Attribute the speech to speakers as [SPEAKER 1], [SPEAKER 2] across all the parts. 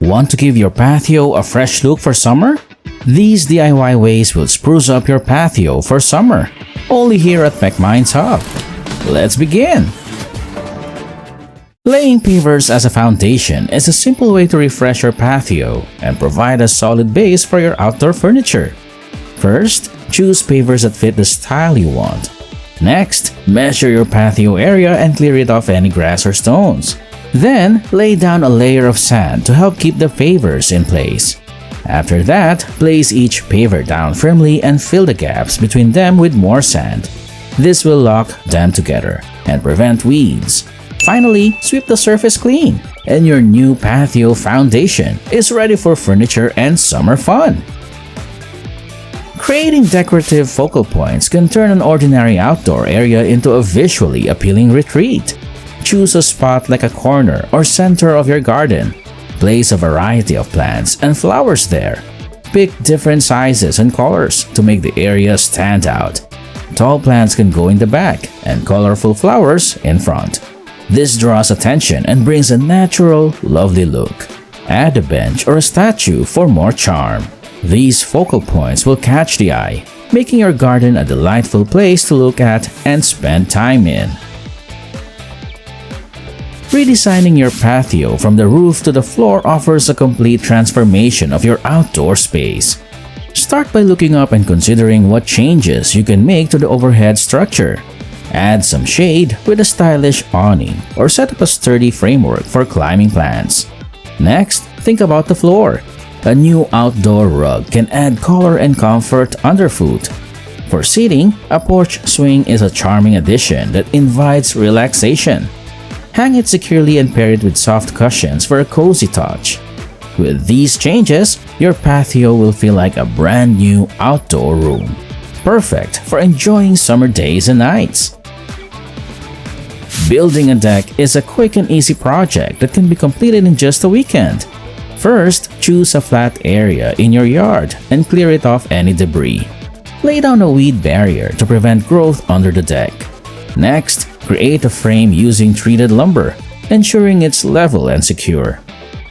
[SPEAKER 1] Want to give your patio a fresh look for summer? These DIY ways will spruce up your patio for summer. Only here at MechMinds Hub. Let's begin! Laying pavers as a foundation is a simple way to refresh your patio and provide a solid base for your outdoor furniture. First, choose pavers that fit the style you want. Next, measure your patio area and clear it of any grass or stones. Then, lay down a layer of sand to help keep the pavers in place. After that, place each paver down firmly and fill the gaps between them with more sand. This will lock them together and prevent weeds. Finally, sweep the surface clean, and your new patio foundation is ready for furniture and summer fun. Creating decorative focal points can turn an ordinary outdoor area into a visually appealing retreat. Choose a spot like a corner or center of your garden. Place a variety of plants and flowers there. Pick different sizes and colors to make the area stand out. Tall plants can go in the back and colorful flowers in front. This draws attention and brings a natural, lovely look. Add a bench or a statue for more charm. These focal points will catch the eye, making your garden a delightful place to look at and spend time in. Redesigning your patio from the roof to the floor offers a complete transformation of your outdoor space. Start by looking up and considering what changes you can make to the overhead structure. Add some shade with a stylish awning or set up a sturdy framework for climbing plants. Next, think about the floor. A new outdoor rug can add color and comfort underfoot. For seating, a porch swing is a charming addition that invites relaxation. Hang it securely and pair it with soft cushions for a cozy touch. With these changes, your patio will feel like a brand new outdoor room. Perfect for enjoying summer days and nights. Building a deck is a quick and easy project that can be completed in just a weekend. First, choose a flat area in your yard and clear it of any debris. Lay down a weed barrier to prevent growth under the deck. Next, create a frame using treated lumber, ensuring it's level and secure.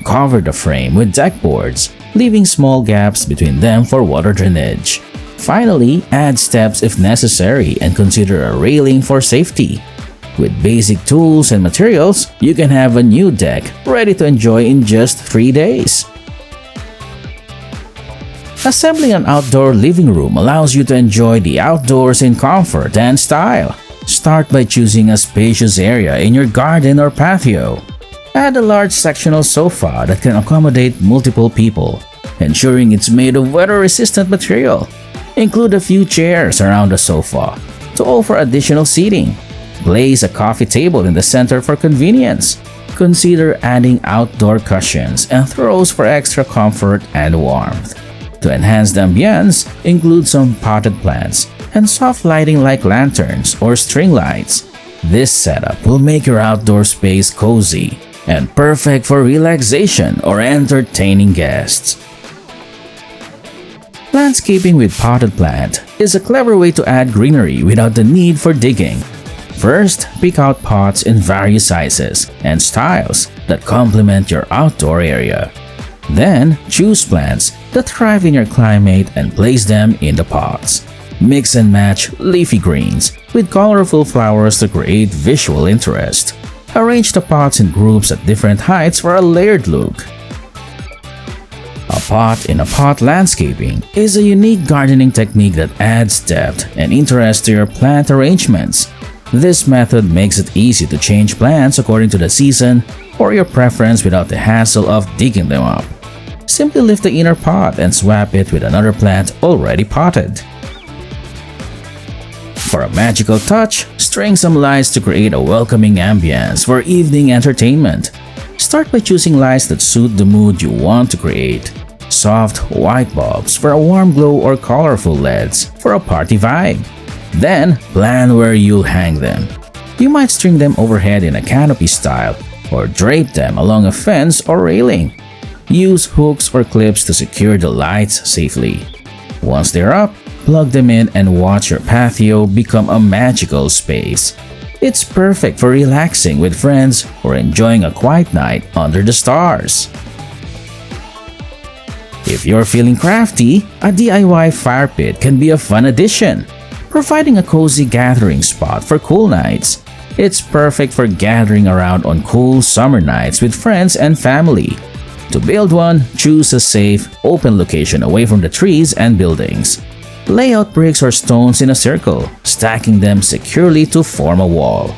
[SPEAKER 1] Cover the frame with deck boards, leaving small gaps between them for water drainage. Finally, add steps if necessary and consider a railing for safety. With basic tools and materials, you can have a new deck ready to enjoy in just 3 days. Assembling an outdoor living room allows you to enjoy the outdoors in comfort and style. Start by choosing a spacious area in your garden or patio. Add a large sectional sofa that can accommodate multiple people, ensuring it's made of weather-resistant material. Include a few chairs around the sofa to offer additional seating. Place a coffee table in the center for convenience. Consider adding outdoor cushions and throws for extra comfort and warmth. To enhance the ambience, include some potted plants and soft lighting like lanterns or string lights. This setup will make your outdoor space cozy and perfect for relaxation or entertaining guests. Landscaping with potted plant is a clever way to add greenery without the need for digging. First, pick out pots in various sizes and styles that complement your outdoor area. Then, choose plants that thrive in your climate and place them in the pots. Mix and match leafy greens with colorful flowers to create visual interest. Arrange the pots in groups at different heights for a layered look. A pot-in-a-pot landscaping is a unique gardening technique that adds depth and interest to your plant arrangements. This method makes it easy to change plants according to the season or your preference without the hassle of digging them up. Simply lift the inner pot and swap it with another plant already potted. For a magical touch, string some lights to create a welcoming ambience for evening entertainment. Start by choosing lights that suit the mood you want to create. Soft white bulbs for a warm glow or colorful LEDs for a party vibe. Then, plan where you'll hang them. You might string them overhead in a canopy style or drape them along a fence or railing. Use hooks or clips to secure the lights safely. Once they're up, plug them in and watch your patio become a magical space. It's perfect for relaxing with friends or enjoying a quiet night under the stars. If you're feeling crafty, a DIY fire pit can be a fun addition, providing a cozy gathering spot for cool nights. It's perfect for gathering around on cool summer nights with friends and family. To build one, choose a safe, open location away from the trees and buildings. Lay out bricks or stones in a circle, stacking them securely to form a wall.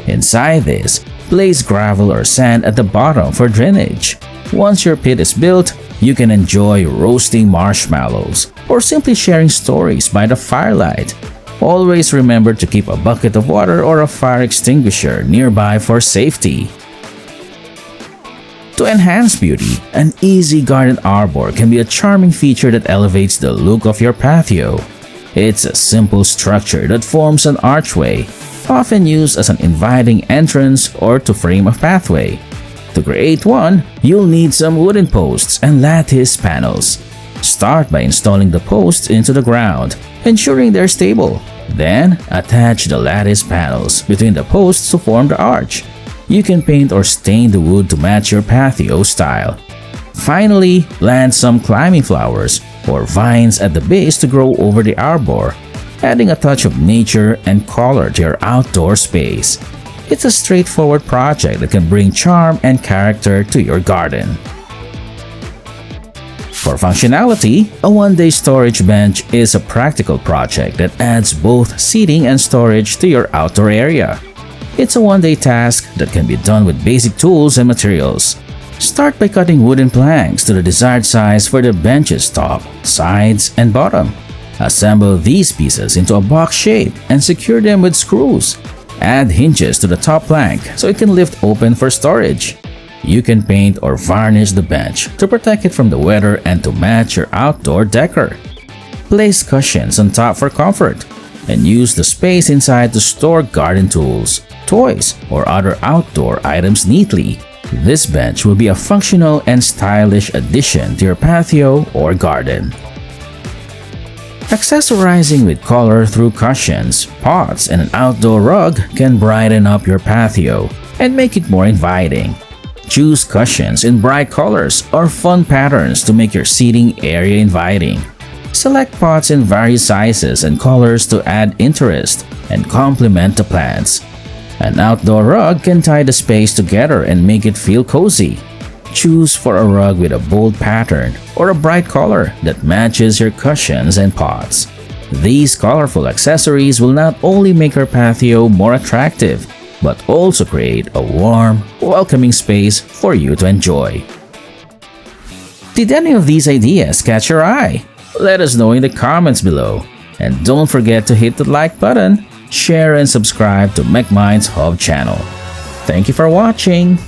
[SPEAKER 1] Inside this, place gravel or sand at the bottom for drainage. Once your pit is built, you can enjoy roasting marshmallows or simply sharing stories by the firelight. Always remember to keep a bucket of water or a fire extinguisher nearby for safety. To enhance beauty, an easy garden arbor can be a charming feature that elevates the look of your patio. It's a simple structure that forms an archway, often used as an inviting entrance or to frame a pathway. To create one, you'll need some wooden posts and lattice panels. Start by installing the posts into the ground, ensuring they're stable. Then, attach the lattice panels between the posts to form the arch. You can paint or stain the wood to match your patio style. Finally, plant some climbing flowers or vines at the base to grow over the arbor, adding a touch of nature and color to your outdoor space. It's a straightforward project that can bring charm and character to your garden. For functionality, a one-day storage bench is a practical project that adds both seating and storage to your outdoor area. It's a one-day task that can be done with basic tools and materials. Start by cutting wooden planks to the desired size for the bench's top, sides, and bottom. Assemble these pieces into a box shape and secure them with screws. Add hinges to the top plank so it can lift open for storage. You can paint or varnish the bench to protect it from the weather and to match your outdoor decor. Place cushions on top for comfort and use the space inside to store garden tools, toys, or other outdoor items neatly. This bench will be a functional and stylish addition to your patio or garden. Accessorizing with color through cushions, pots, and an outdoor rug can brighten up your patio and make it more inviting. Choose cushions in bright colors or fun patterns to make your seating area inviting. Select pots in various sizes and colors to add interest and complement the plants. An outdoor rug can tie the space together and make it feel cozy. Choose for a rug with a bold pattern or a bright color that matches your cushions and pots. These colorful accessories will not only make your patio more attractive, but also create a warm, welcoming space for you to enjoy. Did any of these ideas catch your eye? Let us know in the comments below. And don't forget to hit the like button, share and subscribe to MechMinds Hub channel. Thank you for watching!